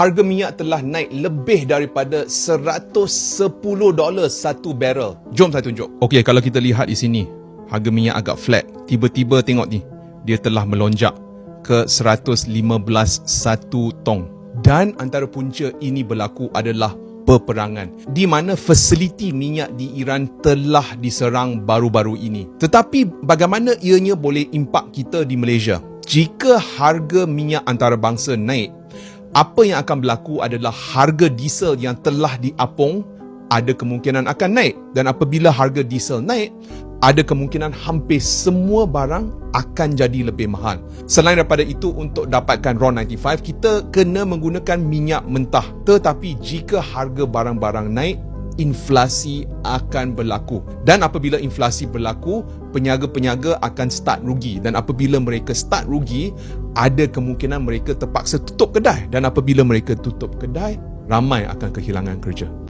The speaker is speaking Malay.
harga minyak telah naik lebih daripada $110 satu barrel. Jom saya tunjuk. Okey, kalau kita lihat di sini, harga minyak agak flat. Tiba-tiba tengok ni, dia telah melonjak ke 115 satu tong. Dan antara punca ini berlaku adalah peperangan, di mana fasiliti minyak di Iran telah diserang baru-baru ini. Tetapi bagaimana ianya boleh impak kita di Malaysia? Jika harga minyak antarabangsa naik, apa yang akan berlaku adalah harga diesel yang telah diapung ada kemungkinan akan naik. Dan apabila harga diesel naik, ada kemungkinan hampir semua barang akan jadi lebih mahal. Selain daripada itu, untuk dapatkan RON95, kita kena menggunakan minyak mentah. Tetapi jika harga barang-barang naik, inflasi akan berlaku. Dan apabila inflasi berlaku, peniaga-peniaga akan start rugi. Dan apabila mereka start rugi, ada kemungkinan mereka terpaksa tutup kedai. Dan apabila mereka tutup kedai, ramai akan kehilangan kerja.